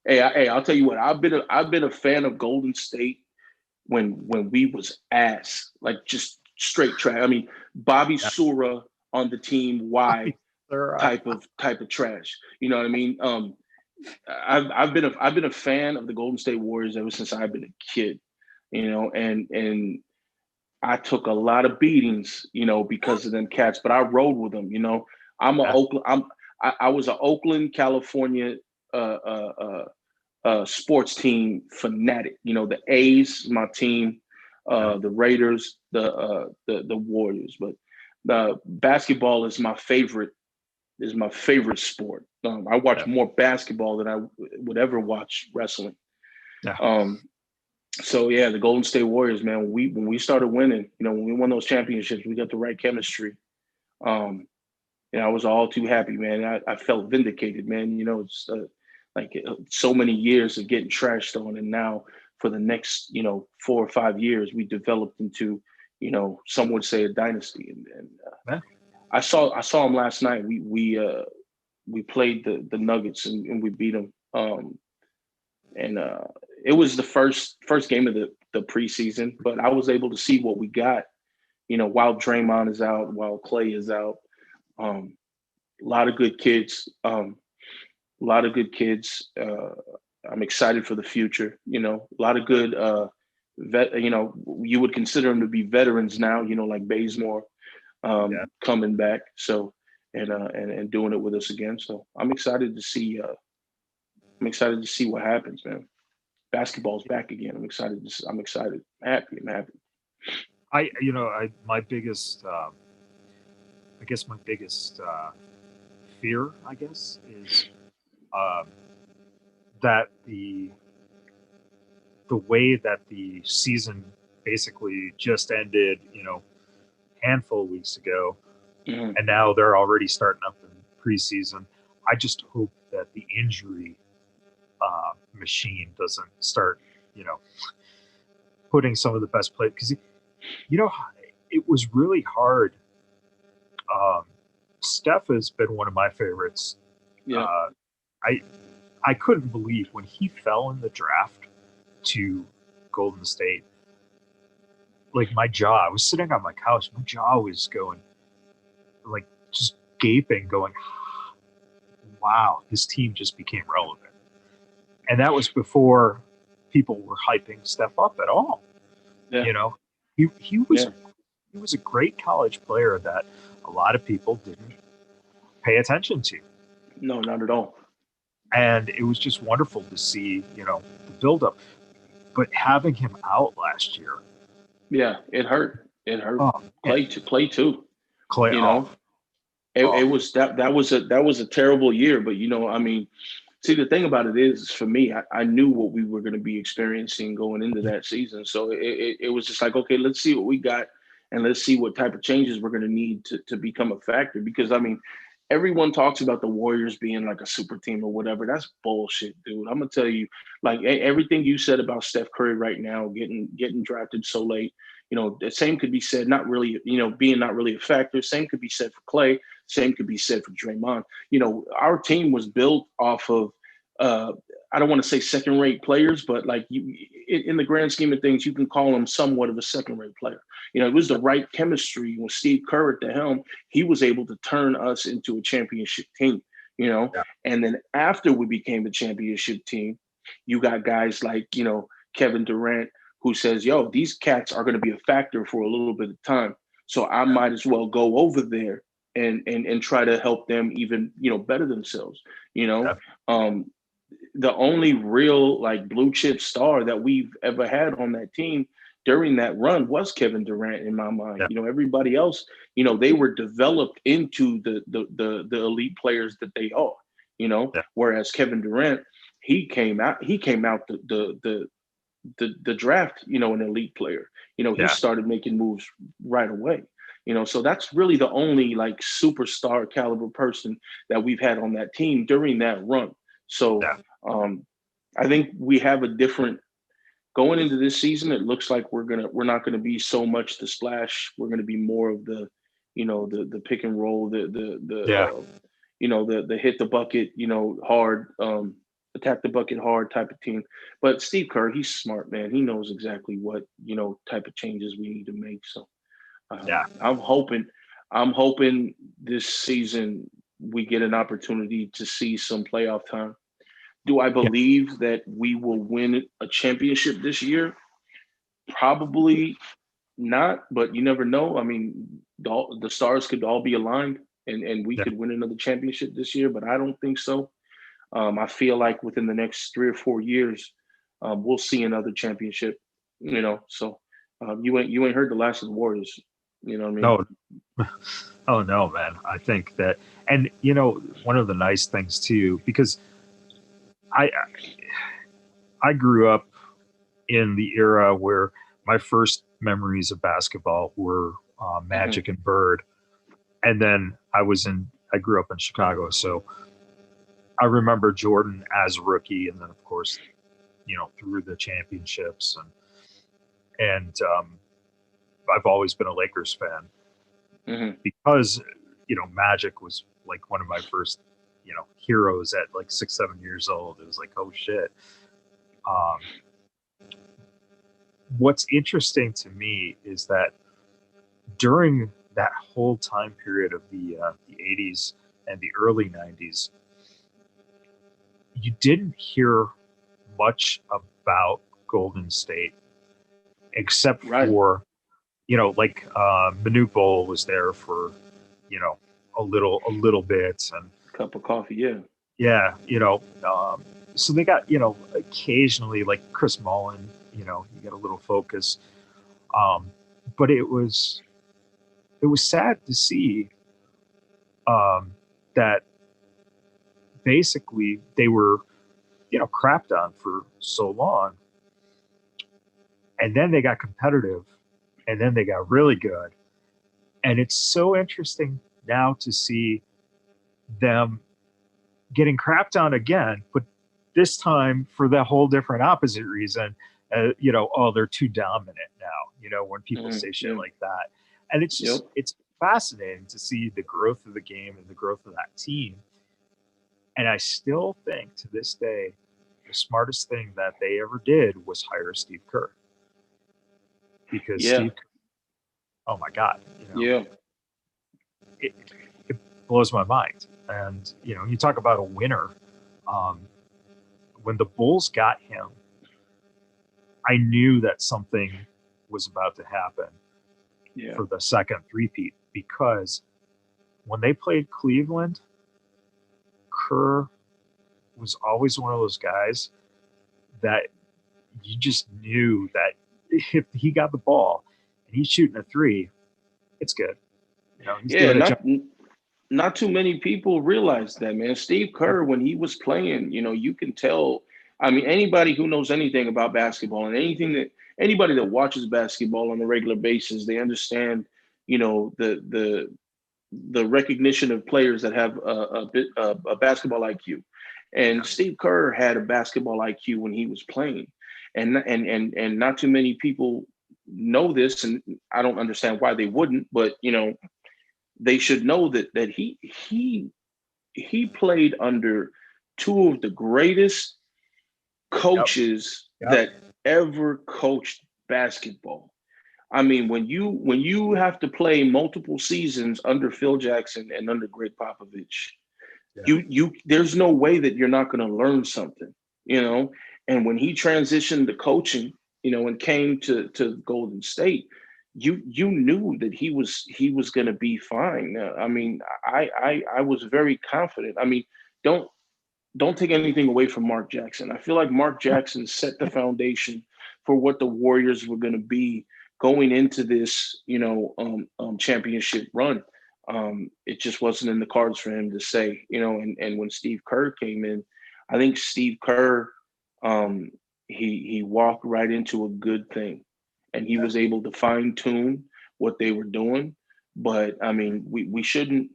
B: Hey, I'll tell you what. I've been a fan of Golden State when we was ass, like just straight trash. I mean, Bobby
A: Yeah.
B: Sura on the team. Why
A: They're,
B: type of trash? You know what I mean? I've been a fan of the Golden State Warriors ever since I've been a kid. And I took a lot of beatings, because of them cats, but I rode with them. I was an Oakland, California sports team fanatic. The A's, my team, the Raiders, the Warriors. But the basketball is my favorite. Sport. I watch more basketball than I would ever watch wrestling.
A: Yeah.
B: So yeah, the Golden State Warriors, man. When we started winning, when we won those championships, we got the right chemistry. And I was all too happy, man. I felt vindicated, man. It's so many years of getting trashed on, and now for the next 4 or 5 years, we developed into some would say a dynasty. And I saw them last night. We played the Nuggets and we beat them. And it was the first game of the preseason, but I was able to see what we got. While Draymond is out, while Clay is out, a lot of good kids. I'm excited for the future. A lot of good you would consider them to be veterans now. Like Bazemore coming back. So and doing it with us again. So I'm excited to see. I'm excited to see what happens, man. Basketball's back again. I'm excited. I'm excited. I'm happy.
A: My biggest, I guess my biggest fear, is that the way that the season basically just ended, handful of weeks ago,
B: Mm-hmm.
A: and now they're already starting up in preseason. I just hope that the injury machine doesn't start, putting some of the best players, because it was really hard. Steph has been one of my favorites.
B: Yeah.
A: I couldn't believe when he fell in the draft to Golden State. Like I was sitting on my couch, my jaw was going, like, just gaping, going, wow, this team just became relevant. And that was before people were hyping Steph up at all.
B: Yeah.
A: He was a great college player that a lot of people didn't pay attention to.
B: No, not at all.
A: And it was just wonderful to see, the buildup. But having him out last year.
B: Yeah, it hurt. It hurt. Play too.
A: Clay,
B: It was that was a terrible year. But see, the thing about it is, for me, I knew what we were going to be experiencing going into that season. So it was just like, okay, let's see what we got, and let's see what type of changes we're going to need to become a factor. Because everyone talks about the Warriors being like a super team or whatever. That's bullshit, dude. I'm gonna tell you, like everything you said about Steph Curry right now, getting drafted so late. The same could be said, not really, being not really a factor. Same could be said for Clay. Same could be said for Draymond. Our team was built off of, I don't want to say second-rate players, but like in the grand scheme of things, you can call them somewhat of a second-rate player. It was the right chemistry with Steve Kerr at the helm. He was able to turn us into a championship team,
A: Yeah.
B: and then after we became a championship team, you got guys like, Kevin Durant, who says, yo, these cats are going to be a factor for a little bit of time. So I might as well go over there and try to help them even, better themselves,
A: Yeah.
B: the only real like blue chip star that we've ever had on that team during that run was Kevin Durant in my mind.
A: Yeah.
B: Everybody else, they were developed into the elite players that they are,
A: Yeah.
B: whereas Kevin Durant, he came out the draft, an elite player. He
A: Yeah.
B: started making moves right away. So that's really the only like superstar caliber person that we've had on that team during that run. So
A: Yeah.
B: I think we have a different going into this season. It looks like we're not gonna be so much the splash. We're gonna be more of the, the pick and roll,
A: Yeah.
B: the hit the bucket, hard, attack the bucket hard type of team. But Steve Kerr, he's smart, man. He knows exactly what type of changes we need to make. So
A: Yeah.
B: I'm hoping this season we get an opportunity to see some playoff time. Do I
A: Yeah.
B: believe that we will win a championship this year? Probably not, but you never know. I mean, the stars could all be aligned and we
A: Yeah.
B: could win another championship this year, but I don't think so. I feel like within the next 3 or 4 years, we'll see another championship. So you ain't heard the last of the Warriors. You know what I mean?
A: No. Oh no, man. I think that, and one of the nice things too, because I I grew up in the era where my first memories of basketball were
B: Hmm.
A: Magic and Bird, and then I grew up in Chicago, so I remember Jordan as a rookie, and then of course, through the championships, and I've always been a Lakers fan
B: Hmm.
A: because Magic was like one of my first heroes at like 6, 7 years old. It was like, oh shit. Um, what's interesting to me is that during that whole time period of the 80s and the early 90s, you didn't hear much about Golden State except
B: Right.
A: for like Manute Bol was there for you know a little bit, and
B: Cup of coffee. Yeah.
A: yeah, so they got occasionally like Chris Mullin, you get a little focus, um, but it was sad to see that basically they were crapped on for so long, and then they got competitive, and then they got really good, and it's so interesting now to see them getting crapped on again, but this time for the whole different opposite reason. Oh, they're too dominant now. When people
B: Hmm.
A: say shit
B: Yeah.
A: like that, and it's
B: Yep.
A: just it's fascinating to see the growth of the game and the growth of that team. And I still think to this day, the smartest thing that they ever did was hire Steve Kerr, because
B: Yeah.
A: oh my God,
B: Yeah.
A: it, it blows my mind. And you talk about a winner. Um, when the Bulls got him, I knew that something was about to happen
B: Yeah.
A: for the second three-peat, because when they played Cleveland, Kerr was always one of those guys that you just knew that if he got the ball and he's shooting a three, it's good. He's
B: Yeah.
A: doing a job.
B: Not too many people realize that, man. Steve Kerr, when he was playing, you can tell. I mean, anybody who knows anything about basketball and anybody that watches basketball on a regular basis, they understand, the the recognition of players that have a basketball IQ. And Steve Kerr had a basketball IQ when he was playing, and not too many people know this, and I don't understand why they wouldn't, but they should know that he played under two of the greatest coaches that ever coached basketball. I mean, when you have to play multiple seasons under Phil Jackson and under Greg Popovich, you there's no way that you're not going to learn something, And when he transitioned to coaching, and came to Golden State, you knew that he was going to be fine. I mean, I was very confident. I mean, don't take anything away from Mark Jackson. I feel like Mark Jackson set the foundation for what the Warriors were going to be going into this, championship run. It just wasn't in the cards for him to say, and when Steve Kerr came in, I think Steve Kerr, he walked right into a good thing, and he was able to fine tune what they were doing. But I mean, we shouldn't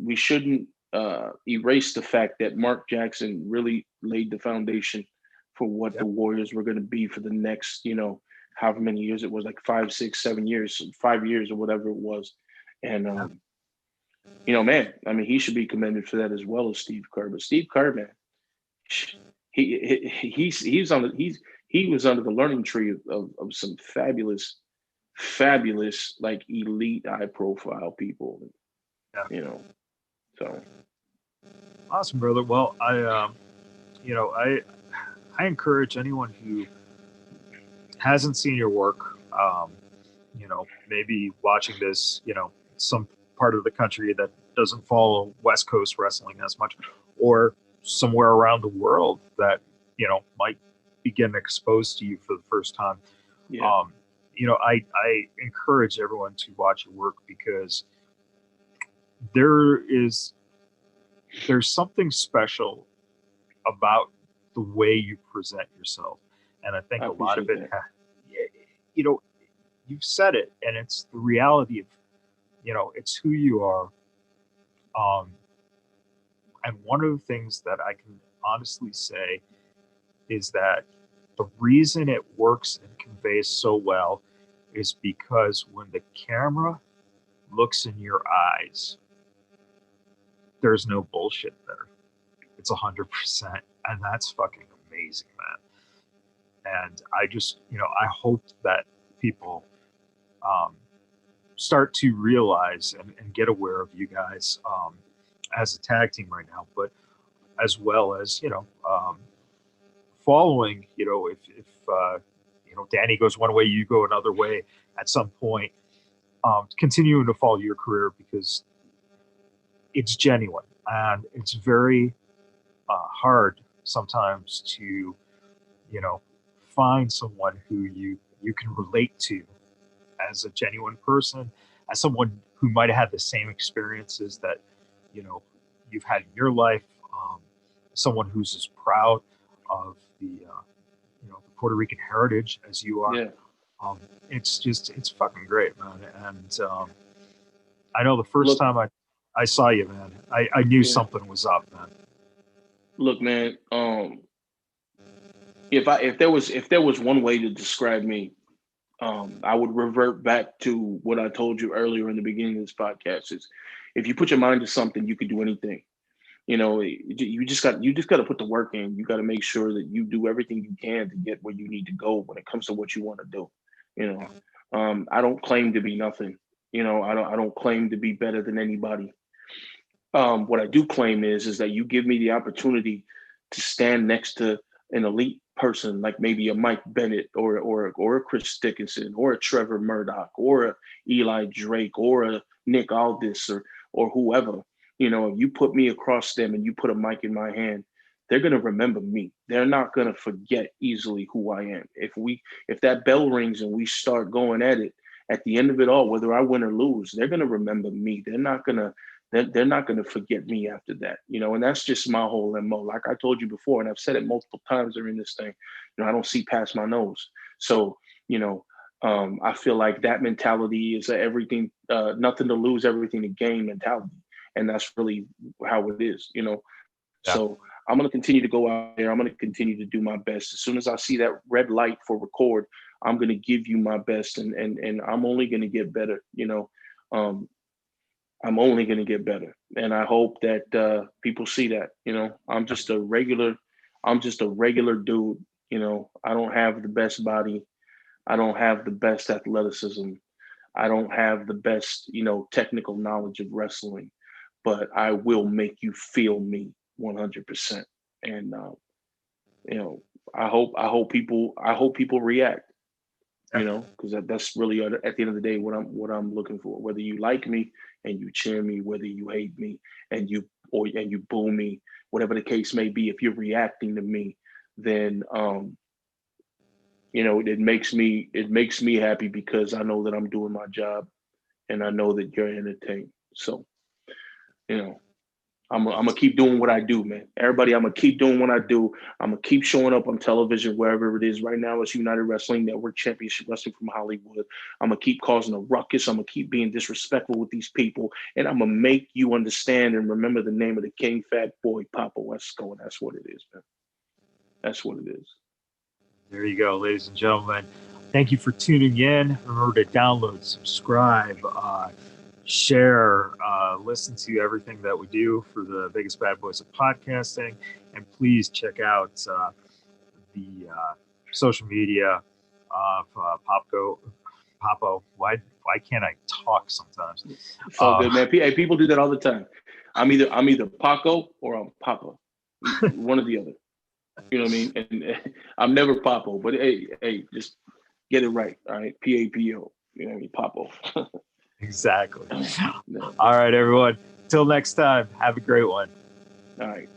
B: erase the fact that Mark Jackson really laid the foundation for what the Warriors were going to be for the next, however many years it was, like 5, 6, 7 years, 5 years or whatever it was. And, man, I mean, he should be commended for that as well as Steve Kerr. But Steve Kerr, man, he was under the learning tree of some fabulous, like elite high profile people, so.
A: Awesome, brother. Well, I encourage anyone who hasn't seen your work, maybe watching this, some part of the country that doesn't follow West Coast wrestling as much, or somewhere around the world that, might be getting exposed to you for the first time.
B: Yeah.
A: I encourage everyone to watch your work, because there's something special about the way you present yourself. And I think a lot of it, you've said it, and it's the reality of, it's who you are. And one of the things that I can honestly say is that the reason it works and conveys so well is because when the camera looks in your eyes, there's no bullshit there. It's 100%. And that's fucking amazing, man. And I just, I hope that people start to realize and get aware of you guys as a tag team right now, but as well as, following, if Danny goes one way, you go another way at some point, continuing to follow your career, because it's genuine, and it's very hard sometimes to, find someone who you can relate to as a genuine person, as someone who might have had the same experiences that, you've had in your life, someone who's as proud of the Puerto Rican heritage as you are.
B: Yeah.
A: It's fucking great, man. And I know the first time I saw you, man, I knew something was up, man.
B: Look, man, if there was one way to describe me, I would revert back to what I told you earlier in the beginning of this podcast. Is if you put your mind to something, you can do anything. You just got to put the work in. You got to make sure that you do everything you can to get where you need to go when it comes to what you want to do. I don't claim to be nothing. I don't claim to be better than anybody. What I do claim is that you give me the opportunity to stand next to an elite person, like maybe a Mike Bennett or a Chris Dickinson or a Trevor Murdoch or a Eli Drake or a Nick Aldis or whoever. You put me across them and you put a mic in my hand, they're going to remember me. They're not going to forget easily who I am. If that bell rings and we start going at it, at the end of it all, whether I win or lose, they're going to remember me. They're not going to forget me after that, and that's just my whole MO. Like I told you before, and I've said it multiple times during this thing, I don't see past my nose. So, I feel like that mentality is everything, nothing to lose, everything to gain mentality. And that's really how it is, you know?
A: Yeah.
B: So I'm going to continue to go out there. I'm going to continue to do my best. As soon as I see that red light for record, I'm going to give you my best, and I'm only going to get better, you know? I'm only going to get better. And I hope that people see that, you know, I'm just a regular dude. You know, I don't have the best body. I don't have the best athleticism. I don't have the best, you know, technical knowledge of wrestling, but I will make you feel me 100%. And, you know, I hope people react, you know, because that's really at the end of the day what I'm looking for. Whether you like me and you cheer me, whether you hate me and you boo me, whatever the case may be, if you're reacting to me, then you know, it makes me happy, because I know that I'm doing my job and I know that you're entertained. So, you know, I'm gonna keep doing what I do, man. Everybody, I'm gonna keep doing what I do. I'm gonna keep showing up on television wherever it is. Right now, it's United Wrestling Network Championship Wrestling from Hollywood. I'm gonna keep causing a ruckus. I'm gonna keep being disrespectful with these people, and I'm gonna make you understand and remember the name of the King Fat Boy Papo Esco, and that's what it is, man. That's what it is.
A: There you go, ladies and gentlemen. Thank you for tuning in. Remember to download, subscribe, share, listen to everything that we do for the Vegas Badboyz of Podcasting, and please check out the social media of Papo. Why can't I talk sometimes?
B: It's all good, man. Hey, people do that all the time. I'm either Paco or I'm Papa, one or the other. You know what I mean? And I'm never Papo, but hey, just get it right. All right, Papo. You know what I mean? Papo.
A: Exactly. All right, everyone. Till next time. Have a great one.
B: All right.